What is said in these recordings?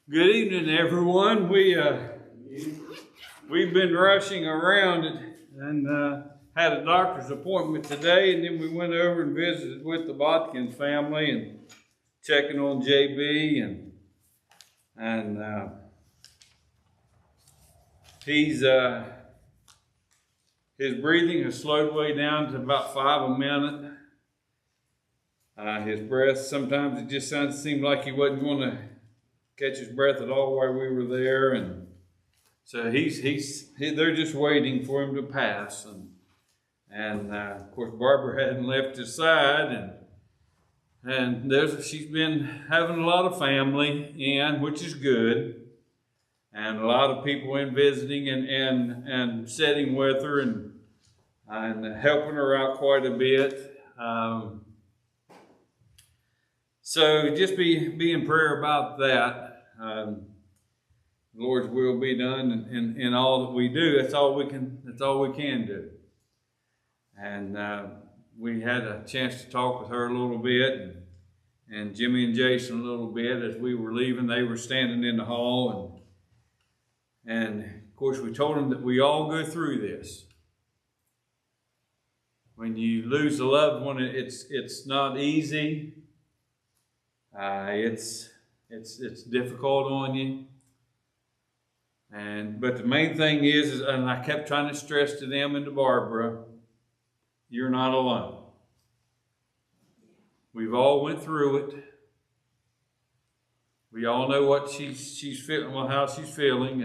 Good evening, everyone. We've been rushing around and had a doctor's appointment today, and then we went over and visited with the Botkins family and checking on JB and his breathing has slowed way down to about 5 a minute. His breath, sometimes it just seemed like he wasn't going to catch his breath at all while we were there, and so they're just waiting for him to pass, and of course Barbara hadn't left his side, and she's been having a lot of family in, which is good, and a lot of people in visiting and sitting with her and helping her out quite a bit. So just be in prayer about that. The Lord's will be done in all that we do. That's all we can do. And we had a chance to talk with her a little bit, and Jimmy and Jason a little bit as we were leaving. They were standing in the hall, and of course we told them that we all go through this. When you lose a loved one, it's not easy. It's difficult on you, but the main thing is, and I kept trying to stress to them and to Barbara, you're not alone. We've all went through it. We all know what she's feeling, how she's feeling,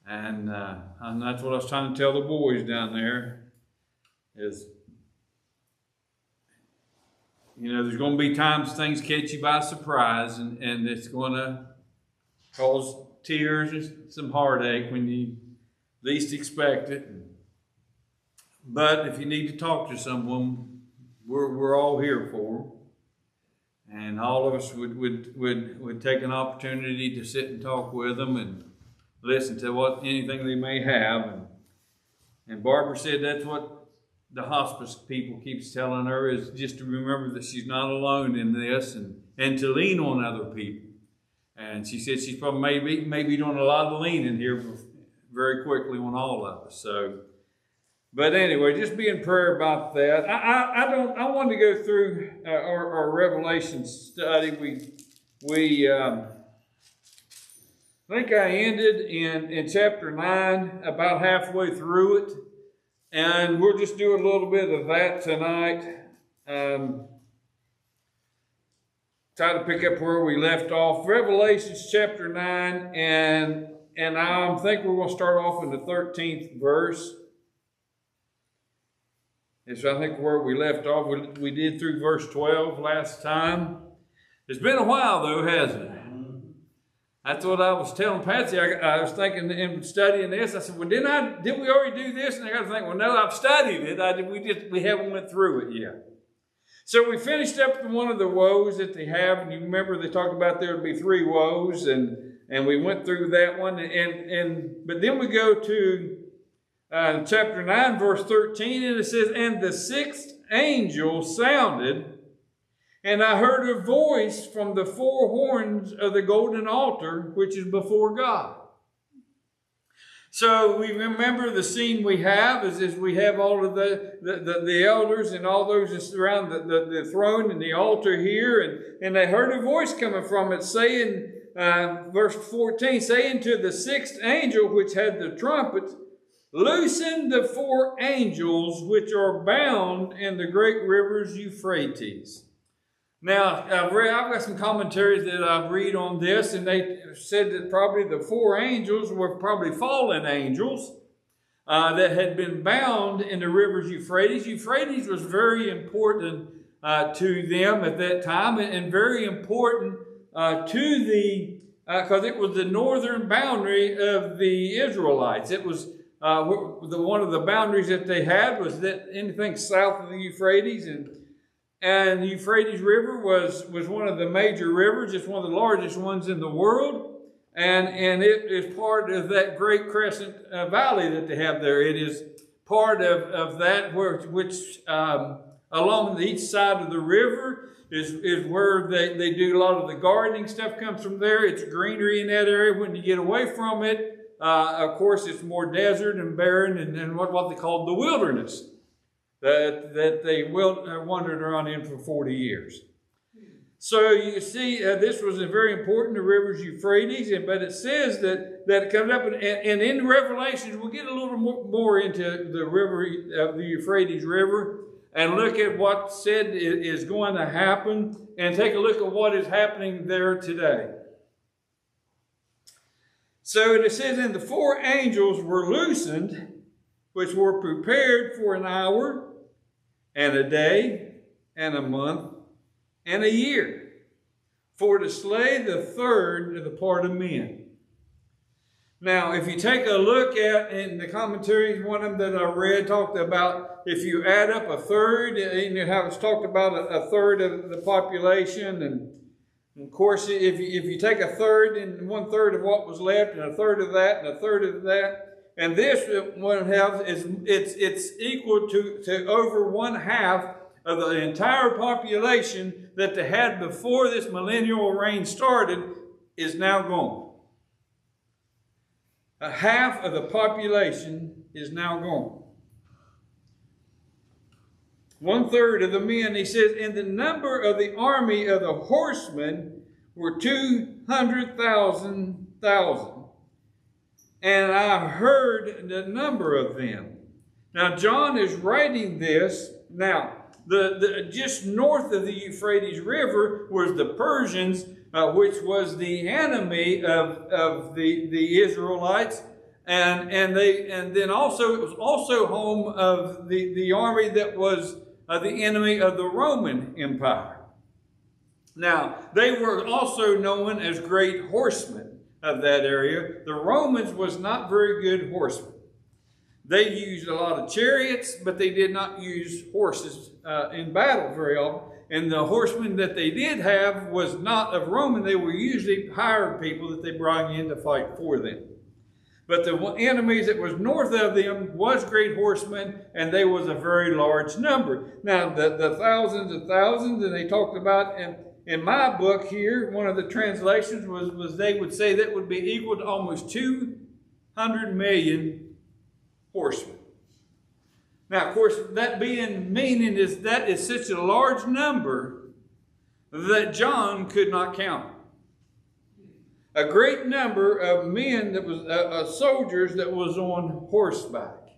and that's what I was trying to tell the boys down there. Is, there's going to be times things catch you by surprise, and it's going to cause tears and some heartache when you least expect it. But if you need to talk to someone, we're all here for them. And all of us would take an opportunity to sit and talk with them and listen to anything they may have. And Barbara said that's what the hospice people keeps telling her, is just to remember that she's not alone in this, and to lean on other people. And she said she's probably maybe doing a lot of leaning here very quickly on all of us. So, but anyway, just be in prayer about that. I wanted to go through our Revelation study. I think I ended in chapter 9, about halfway through it. And we'll just do a little bit of that tonight. Try to pick up where we left off. Revelation chapter 9, and I think we're going to start off in the 13th verse. It's, I think, where we left off. We did through verse 12 last time. It's been a while, though, hasn't it? That's what I was telling Patsy. I was thinking in studying this. I said, "Well, did we already do this?" And I got to think, "Well, no, I've studied it. We haven't went through it yet." So we finished up with one of the woes that they have, and you remember they talked about there would be 3 woes, and we went through that one. But then we go to chapter 9, verse 13, and it says, "And the 6th angel sounded, and I heard a voice from the 4 horns of the golden altar, which is before God." So we remember the scene we have is we have all of the elders and all those that surround the throne and the altar here, and they heard a voice coming from it saying, verse 14, saying to the 6th angel which had the trumpet, "Loosen the 4 angels which are bound in the great rivers Euphrates." Now, I've got some commentaries that I've read on this, and they said that probably the 4 angels were probably fallen angels that had been bound in the rivers Euphrates. Euphrates was very important to them at that time, and very important because it was the northern boundary of the Israelites. It was one of the boundaries that they had was that anything south of the Euphrates, and the Euphrates River was one of the major rivers. It's one of the largest ones in the world. And it is part of that great crescent valley that they have there. It is part of that which along each side of the river is where they do a lot of the gardening stuff comes from there. It's greenery in that area. When you get away from it, of course, it's more desert and barren and what they call the wilderness that they wandered around in for 40 years. So you see, this was very important, the rivers Euphrates, but it says that it comes up, and in Revelations, we'll get a little more into the river of the Euphrates River and look at what said is going to happen and take a look at what is happening there today. So it says, and the 4 angels were loosened, which were prepared for an hour and a day and a month and a year, for to slay the third of the part of men. Now, if you take a look at, in the commentaries, one of them that I read talked about if you add up a third, and how it's talked about a third of the population, and of course, if you take a third and 1/3 of what was left, and a third of that, and a third of that, and this one has it's equal to over 1/2 of the entire population that they had before this millennial reign started is now gone. 1/2 of the population is now gone. 1/3 of the men, he says, and the number of the army of the horsemen were 200,000. And I heard the number of them. Now, John is writing this. Now, the just north of the Euphrates River was the Persians, which was the enemy of the Israelites. And then also it was also home of the army that was the enemy of the Roman Empire. Now, they were also known as great horsemen of that area. The Romans was not very good horsemen. They used a lot of chariots, but they did not use horses in battle very often. And the horsemen that they did have was not of Roman. They were usually hired people that they brought in to fight for them. But the enemies that was north of them was great horsemen, and they was a very large number. Now, the thousands of thousands, and they talked about, in my book here, one of the translations was they would say that would be equal to almost 200 million horsemen. Now, of course, that meaning is that is such a large number that John could not count. A great number of men that was soldiers that was on horseback,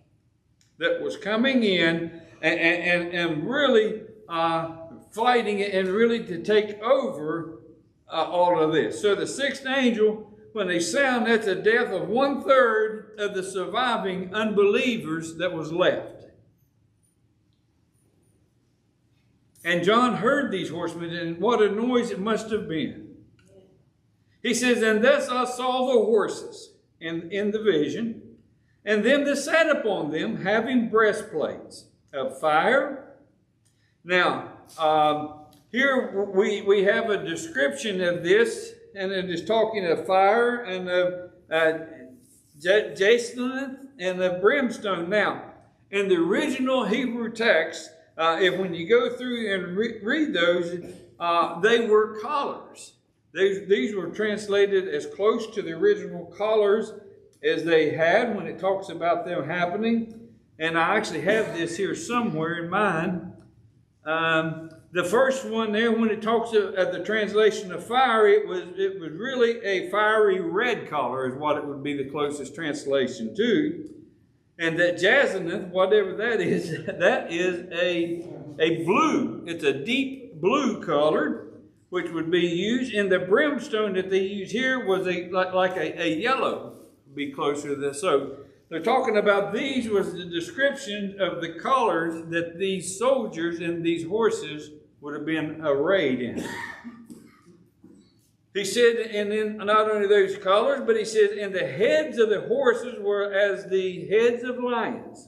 that was coming in and really fighting it, and really to take over all of this. So the 6th angel, when they sound, that's the death of 1/3 of the surviving unbelievers that was left. And John heard these horsemen, and what a noise it must have been. He says, and thus I saw the horses in the vision, and them that sat upon them, having breastplates of fire. Now, here we have a description of this, and it is talking of fire and of jacinth and of brimstone. Now, in the original Hebrew text, when you go through and read those, they were collars. These were translated as close to the original collars as they had when it talks about them happening. And I actually have this here somewhere in mine. The first one there, when it talks of the translation of fire, it was really a fiery red collar is what it would be the closest translation to. And that jacinth, whatever that is a blue. It's a deep blue color, which would be used. And the brimstone that they use here was like a yellow, be closer to this. So they're talking about these was the description of the colors that these soldiers and these horses would have been arrayed in. He said, and then not only those colors, but he says, and the heads of the horses were as the heads of lions.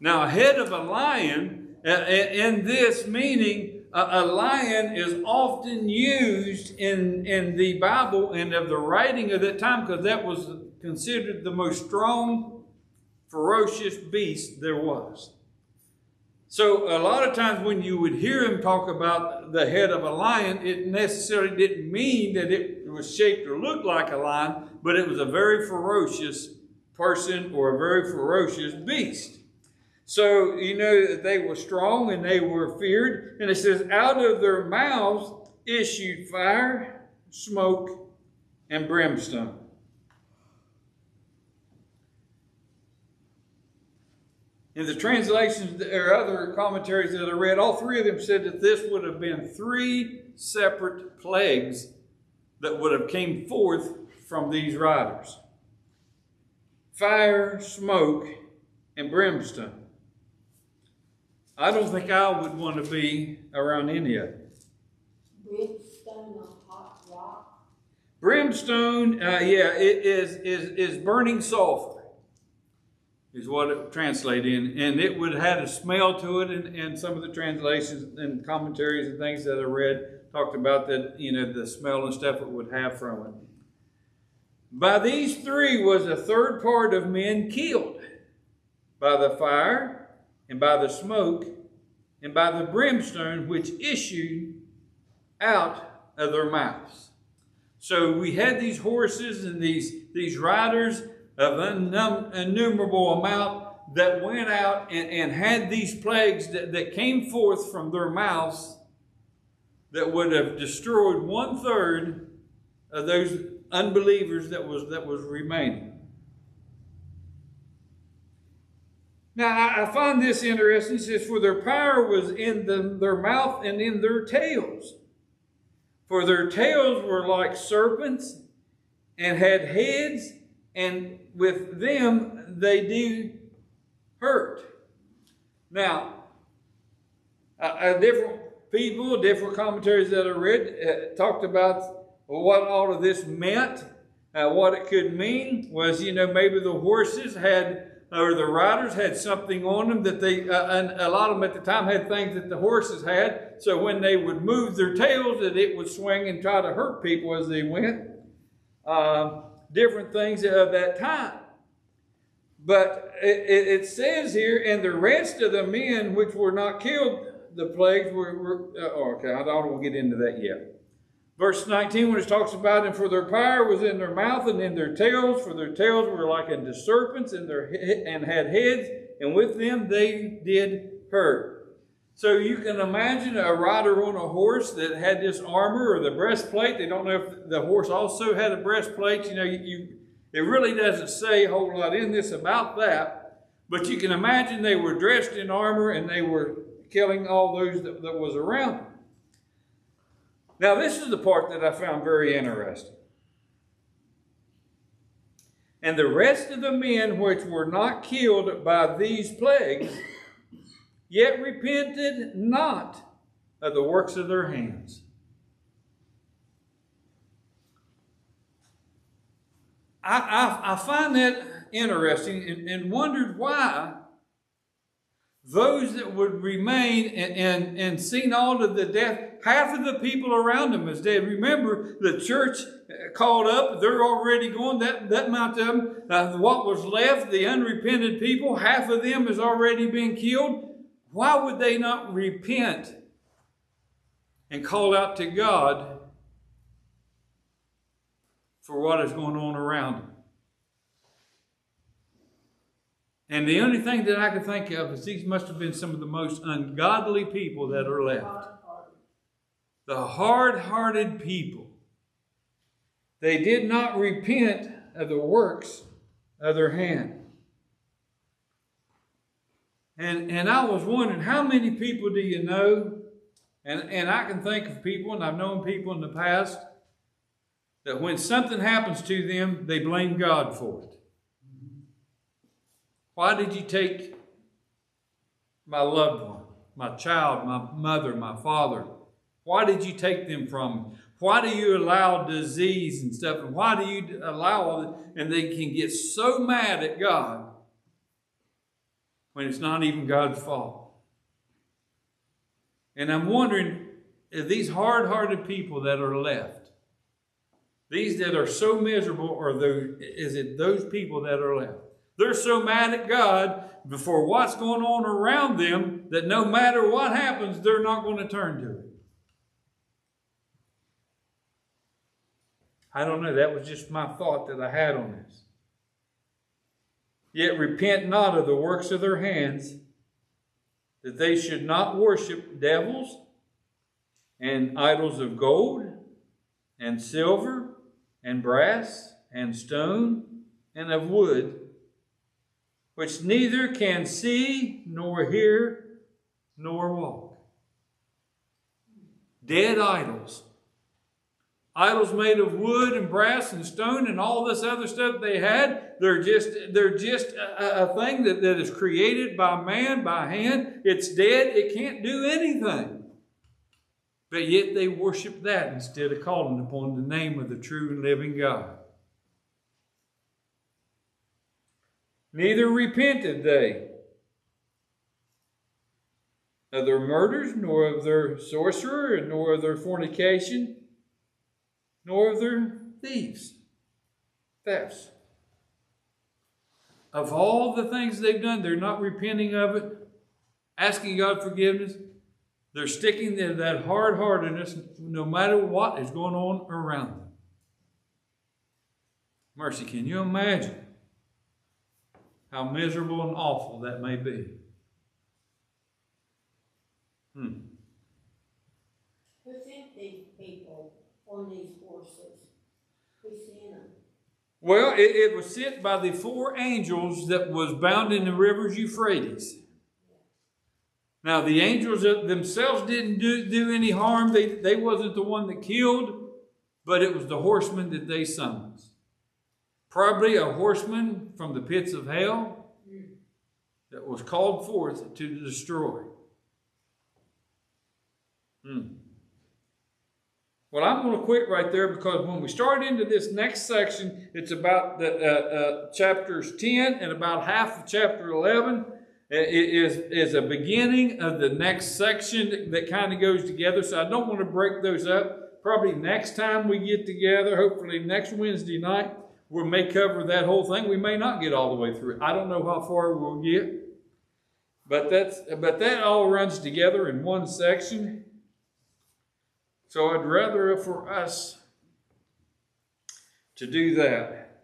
Now, a head of a lion, in this meaning, a lion is often used in the Bible and of the writing of that time, because that was considered the most strong, ferocious beast there was. So a lot of times when you would hear him talk about the head of a lion, it necessarily didn't mean that it was shaped or looked like a lion, but it was a very ferocious person or a very ferocious beast. So you know that they were strong and they were feared. And it says, out of their mouths issued fire, smoke, and brimstone. In the translations or other commentaries that I read, all three of them said that this would have been 3 separate plagues that would have came forth from these riders. Fire, smoke, and brimstone. I don't think I would want to be around any of it. Brimstone, a hot rock. Brimstone, it is burning sulfur, is what it translated in. And it would have had a smell to it, and some of the translations and commentaries and things that I read talked about that, the smell and stuff it would have from it. By these 3 was a third part of men killed, by the fire, and by the smoke, and by the brimstone which issued out of their mouths. So we had these horses and these riders of innumerable amount that went out and had these plagues that came forth from their mouths that would have destroyed 1/3 of those unbelievers that was remaining. Now, I find this interesting. It says, for their power was in their mouth and in their tails. For their tails were like serpents and had heads, and with them they do hurt. Now, different people, different commentaries that I read, talked about what all of this meant. What it could mean was, maybe the horses had, or the riders had something on them that and a lot of them at the time had things that the horses had. So when they would move their tails, that it would swing and try to hurt people as they went. Different things of that time. But it says here, and the rest of the men which were not killed, the plagues were okay, I don't want to get into that yet. Verse 19, when it talks about, and for their power was in their mouth and in their tails, for their tails were like unto serpents and had heads, and with them they did hurt. So you can imagine a rider on a horse that had this armor or the breastplate. They don't know if the horse also had a breastplate. It really doesn't say a whole lot in this about that, but you can imagine they were dressed in armor and they were killing all those that was around them. Now, this is the part that I found very interesting. And the rest of the men which were not killed by these plagues, yet repented not of the works of their hands. I find that interesting and wondered why those that would remain and seen all of the death, half of the people around them is dead. Remember, the church called up, they're already going, that amount of them, what was left, the unrepented people, half of them has already been killed. Why would they not repent and call out to God for what is going on around them? And the only thing that I can think of is these must have been some of the most ungodly people that are left. The hard-hearted people. They did not repent of the works of their hand. And I was wondering, how many people do you know? And I can think of people, and I've known people in the past, that when something happens to them, they blame God for it. Why did you take my loved one, my child, my mother, my father? Why did you take them from me? Why do you allow disease and stuff? And why do you allow all that? And they can get so mad at God when it's not even God's fault. And I'm wondering, if these hard-hearted people that are left, these that are so miserable, is it those people that are left? They're so mad at God for what's going on around them that no matter what happens, they're not going to turn to it. I don't know. That was just my thought that I had on this. Yet repent not of the works of their hands, that they should not worship devils and idols of gold and silver and brass and stone and of wood, which neither can see nor hear nor walk. Dead idols. Idols made of wood and brass and stone and all this other stuff they had. They're just a thing that is created by man, by hand. It's dead. It can't do anything. But yet they worship that instead of calling upon the name of the true and living God. Neither repented they of their murders, nor of their sorcery, nor of their fornication, nor of their thefts. Of all the things they've done, they're not repenting of it, asking God forgiveness. They're sticking to that hard-heartedness no matter what is going on around them. Mercy, can you imagine how miserable and awful that may be? Who sent these people on these horses? Who sent them? Well, it was sent by the 4 angels that was bound in the rivers Euphrates. Now, the angels themselves didn't do any harm. They wasn't the one that killed, but it was the horsemen that they summoned. Probably a horseman from the pits of hell that was called forth to destroy. Well, I'm going to quit right there because when we start into this next section, it's about the chapters 10 and about half of chapter 11. It is a beginning of the next section that kind of goes together. So I don't want to break those up. Probably next time we get together, hopefully next Wednesday night, we may cover that whole thing. We may not get all the way through it. I don't know how far we'll get. But that all runs together in one section. So I'd rather for us to do that.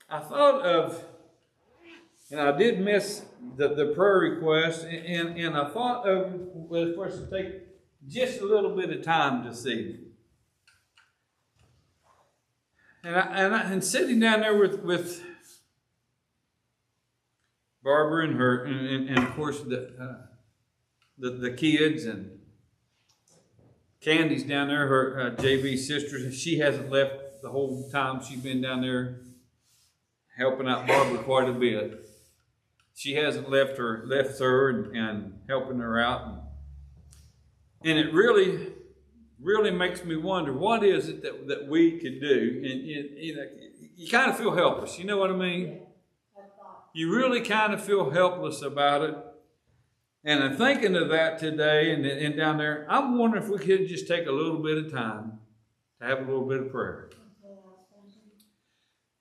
I thought of, and I did miss the prayer request, and I thought of, well, for us to take just a little bit of time to see. And sitting down there with Barbara and her, and of course the kids, and Candy's down there, her JV's sister. She hasn't left the whole time she's been down there helping out Barbara quite a bit. She hasn't left her and helping her out. And it really makes me wonder, what is it that we could do? And you kind of feel helpless. You know what I mean? You really kind of feel helpless about it. And I'm thinking of that today and down there. I'm wondering if we could just take a little bit of time to have a little bit of prayer.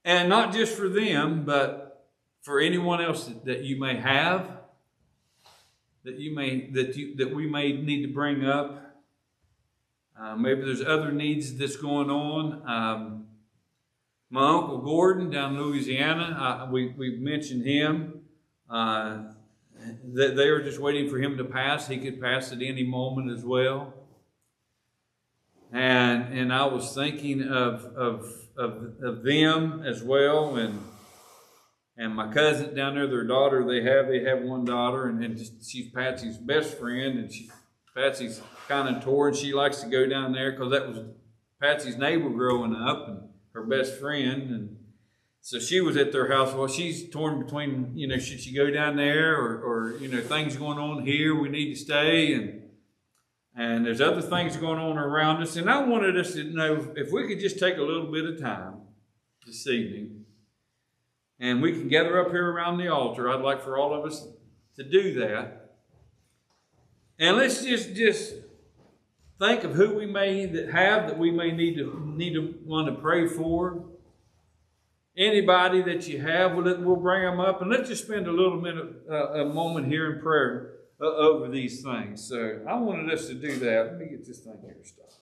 And not just for them, but for anyone else that you may have, that we may need to bring up. Maybe there's other needs that's going on. My Uncle Gordon down in Louisiana, we've mentioned him. That they were just waiting for him to pass. He could pass at any moment as well. And I was thinking of them as well, and my cousin down there, their daughter, they have one daughter, and she's Patsy's best friend, and Patsy's kind of torn. She likes to go down there because that was Patsy's neighbor growing up and her best friend, and so she was at their house. Well, she's torn between, should she go down there or things going on here, we need to stay, and there's other things going on around us. And I wanted us to know if we could just take a little bit of time this evening and we can gather up here around the altar. I'd like for all of us to do that. And let's just think of who we may that we may need to want to pray for. anybody that you have, we'll bring them up, and let's just spend a little minute, a moment here in prayer over these things. So I wanted us to do that. Let me get this thing here started.